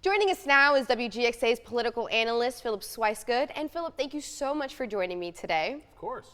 Joining us now is WGXA's political analyst Philip Swicegood. And Philip, thank you so much for joining me today. Of course.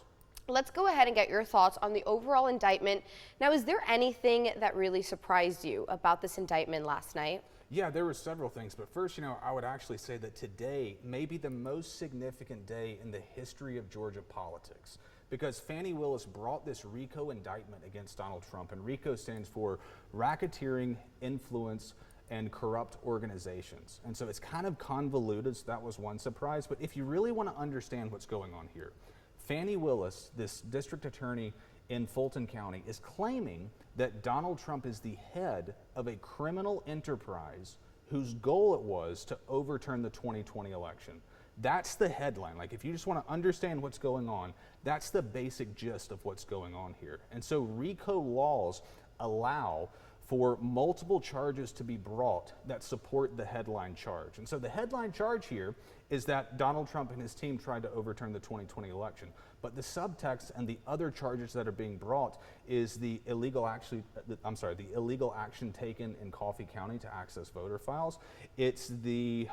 Let's go ahead and get your thoughts on the overall indictment. Now, is there anything that really surprised you about this indictment last night? Yeah, there were several things, but first, I would actually say that today may be the most significant day in the history of Georgia politics, because Fani Willis brought this RICO indictment against Donald Trump, and RICO stands for Racketeering, Influence, and Corrupt Organizations. And so it's kind of convoluted, so that was one surprise, but if you really want to understand what's going on here, Fani Willis, this district attorney in Fulton County, is claiming that Donald Trump is the head of a criminal enterprise whose goal it was to overturn the 2020 election. That's the headline. Like, if you just want to understand what's going on, that's the basic gist of what's going on here. And so RICO laws allow for multiple charges to be brought that support the headline charge. And so the headline charge here is that Donald Trump and his team tried to overturn the 2020 election. But the subtext and the other charges that are being brought is the illegal action taken in Coffee County to access voter files. It's the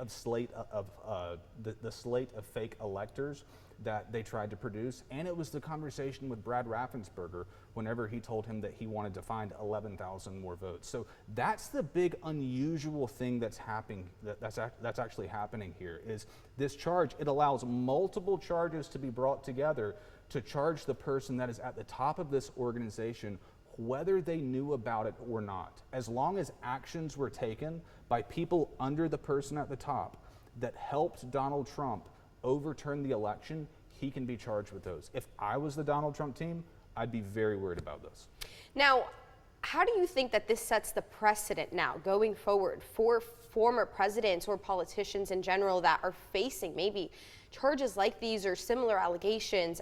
slate of fake electors that they tried to produce, and it was the conversation with Brad Raffensperger whenever he told him that he wanted to find 11,000 more votes. So that's the big unusual thing that's happening. That's actually happening here is this charge. It allows multiple charges to be brought together to charge the person that is at the top of this organization, whether they knew about it or not. As long as actions were taken by people under the person at the top that helped Donald Trump overturn the election, he can be charged with those. If I was the Donald Trump team, I'd be very worried about this. Now, how do you think that this sets the precedent now going forward for former presidents or politicians in general that are facing maybe charges like these or similar allegations,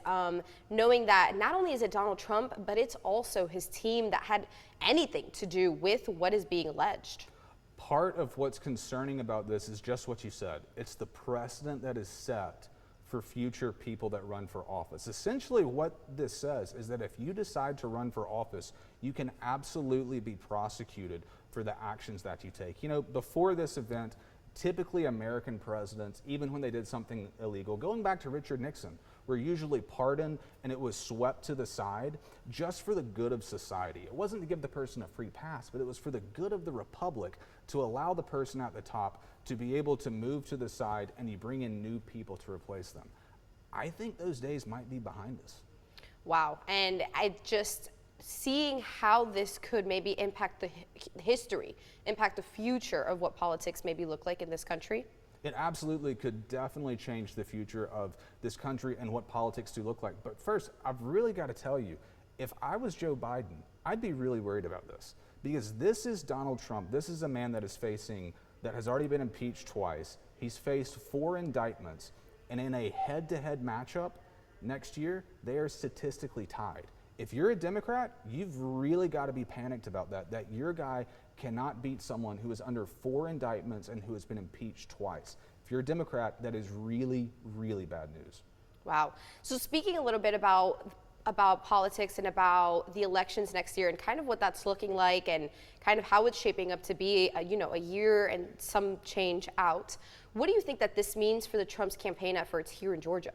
knowing that not only is it Donald Trump, but it's also his team that had anything to do with what is being alleged? Part of what's concerning about this is just what you said. It's the precedent that is set for future people that run for office. Essentially what this says is that if you decide to run for office, you can absolutely be prosecuted for the actions that you take. Before this event, typically American presidents, even when they did something illegal, going back to Richard Nixon, were usually pardoned and it was swept to the side just for the good of society. It wasn't to give the person a free pass, but it was for the good of the republic to allow the person at the top to be able to move to the side, and you bring in new people to replace them. I think those days might be behind us. Wow, and I just seeing how this could maybe impact the history, impact the future of what politics maybe look like in this country. It absolutely could definitely change the future of this country and what politics do look like. But first, I've really got to tell you, if I was Joe Biden, I'd be really worried about this, because this is Donald Trump. This is a man that has already been impeached twice. He's faced 4 indictments, and in a head-to-head matchup next year, they are statistically tied. If you're a Democrat, you've really got to be panicked about that your guy cannot beat someone who is under 4 indictments and who has been impeached twice. If you're a Democrat, that is really, really bad news. Wow. So speaking a little bit about politics and about the elections next year and kind of what that's looking like and kind of how it's shaping up to be, a year and some change out. What do you think that this means for the Trump's campaign efforts here in Georgia?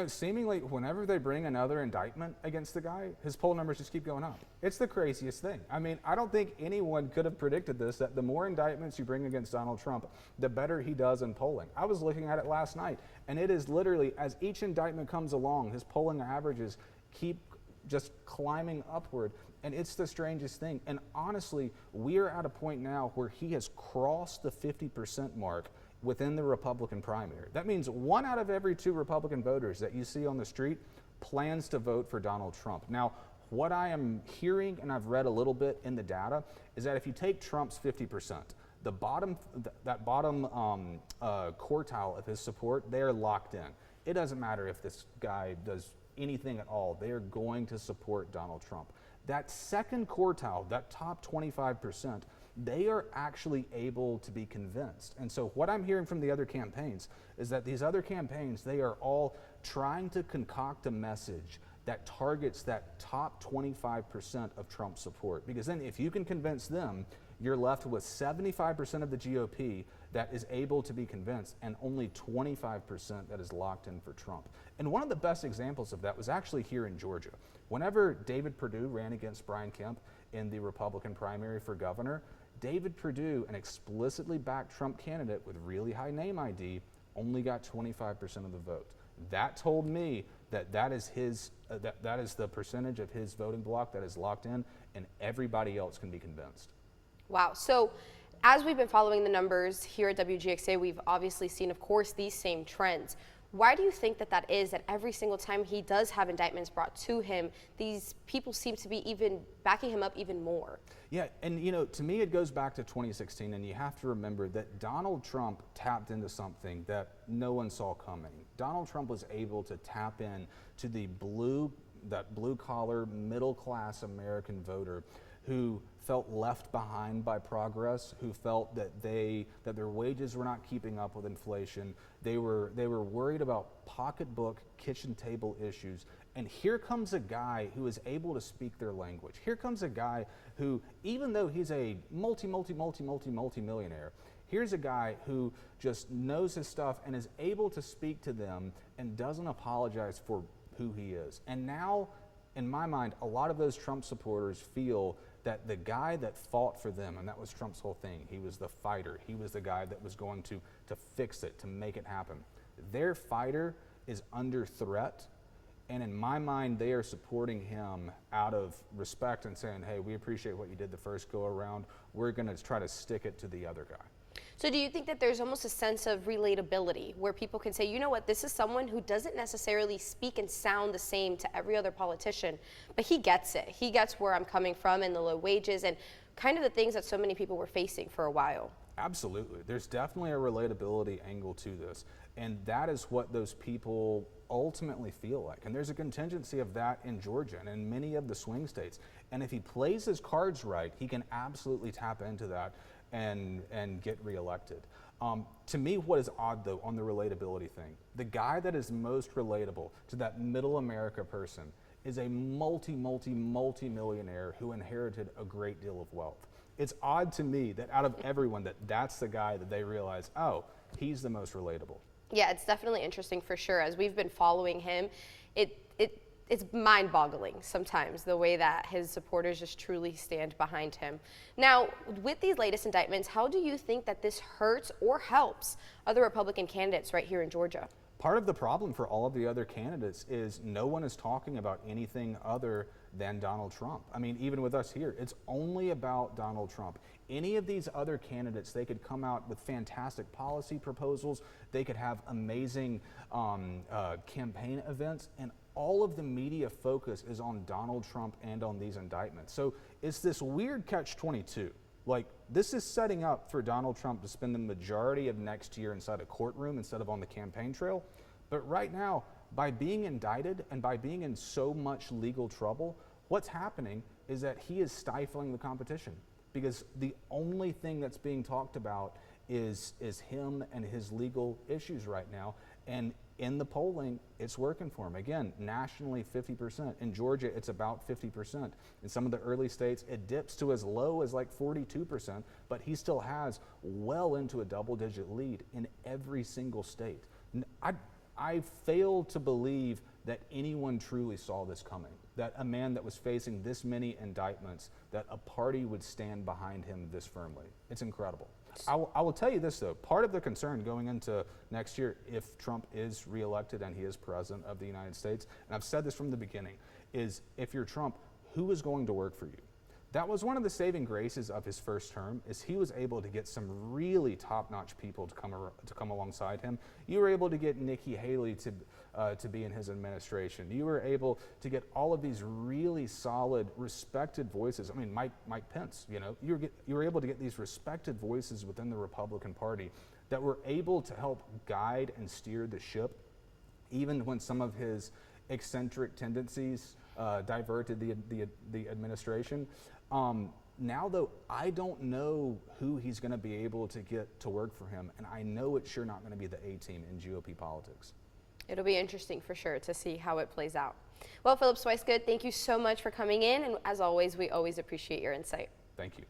Seemingly whenever they bring another indictment against the guy, his poll numbers just keep going up. It's the craziest thing. I mean, I don't think anyone could have predicted this, that the more indictments you bring against Donald Trump, the better he does in polling. I was looking at it last night, and it is literally, as each indictment comes along, his polling averages keep just climbing upward, and it's the strangest thing. And honestly, we are at a point now where he has crossed the 50% mark within the Republican primary. That means 1 out of every 2 Republican voters that you see on the street plans to vote for Donald Trump. Now, what I am hearing, and I've read a little bit in the data, is that if you take Trump's 50%, that bottom quartile of his support, they are locked in. It doesn't matter if this guy does anything at all, they are going to support Donald Trump. That second quartile, that top 25%, they are actually able to be convinced. And so what I'm hearing from the other campaigns is that these other campaigns, they are all trying to concoct a message that targets that top 25% of Trump support. Because then if you can convince them, you're left with 75% of the GOP that is able to be convinced and only 25% that is locked in for Trump. And one of the best examples of that was actually here in Georgia. Whenever David Perdue ran against Brian Kemp in the Republican primary for governor, David Perdue, an explicitly backed Trump candidate with really high name ID, only got 25% of the vote. That told me that that is the percentage of his voting bloc that is locked in, and everybody else can be convinced. Wow. So as we've been following the numbers here at WGXA, we've obviously seen, of course, these same trends. Why do you think that is, that every single time he does have indictments brought to him, these people seem to be even backing him up even more? Yeah, and to me it goes back to 2016, and you have to remember that Donald Trump tapped into something that no one saw coming. Donald Trump was able to tap in to that blue collar, middle class American voter who felt left behind by progress, who felt that their wages were not keeping up with inflation. They were worried about pocketbook, kitchen table issues. And here comes a guy who is able to speak their language. Here comes a guy who, even though he's a multi-millionaire, here's a guy who just knows his stuff and is able to speak to them and doesn't apologize for who he is. And now, in my mind, a lot of those Trump supporters feel that the guy that fought for them, and that was Trump's whole thing, he was the fighter, he was the guy that was going to fix it, to make it happen. Their fighter is under threat, and in my mind, they are supporting him out of respect and saying, hey, we appreciate what you did the first go around, we're gonna try to stick it to the other guy. So do you think that there's almost a sense of relatability where people can say, you know what, this is someone who doesn't necessarily speak and sound the same to every other politician, but he gets it. He gets where I'm coming from and the low wages and kind of the things that so many people were facing for a while. Absolutely. There's definitely a relatability angle to this. And that is what those people ultimately feel like. And there's a contingency of that in Georgia and in many of the swing states. And if he plays his cards right, he can absolutely tap into that and get reelected. To me, what is odd though on the relatability thing, the guy that is most relatable to that middle America person is a multi-millionaire who inherited a great deal of wealth. It's odd to me that out of everyone that's the guy that they realize, oh, he's the most relatable. Yeah, it's definitely interesting for sure. As we've been following him, it's mind-boggling sometimes the way that his supporters just truly stand behind him. Now, with these latest indictments, how do you think that this hurts or helps other Republican candidates right here in Georgia? Part of the problem for all of the other candidates is no one is talking about anything other than Donald Trump. I mean, even with us here, it's only about Donald Trump. Any of these other candidates, they could come out with fantastic policy proposals, they could have amazing campaign events, and all of the media focus is on Donald Trump and on these indictments. So it's this weird catch-22. Like, this is setting up for Donald Trump to spend the majority of next year inside a courtroom instead of on the campaign trail. But right now, by being indicted and by being in so much legal trouble, what's happening is that he is stifling the competition, because the only thing that's being talked about is him and his legal issues right now. And in the polling, it's working for him. Again, nationally 50%. In Georgia, it's about 50%. In some of the early states, it dips to as low as like 42%, but he still has well into a double-digit lead in every single state. I fail to believe that anyone truly saw this coming, that a man that was facing this many indictments, that a party would stand behind him this firmly. It's incredible. I will tell you this though, part of the concern going into next year, if Trump is reelected and he is president of the United States, and I've said this from the beginning, is if you're Trump, who is going to work for you? That was one of the saving graces of his first term, is he was able to get some really top-notch people to come alongside him. You were able to get Nikki Haley to be in his administration. You were able to get all of these really solid, respected voices. I mean, Mike Pence, you were able to get these respected voices within the Republican Party that were able to help guide and steer the ship, even when some of his eccentric tendencies diverted the administration. Now, though, I don't know who he's going to be able to get to work for him, and I know it's sure not going to be the A-team in GOP politics. It'll be interesting for sure to see how it plays out. Well, Philip Swicegood, thank you so much for coming in, and as always, we always appreciate your insight. Thank you.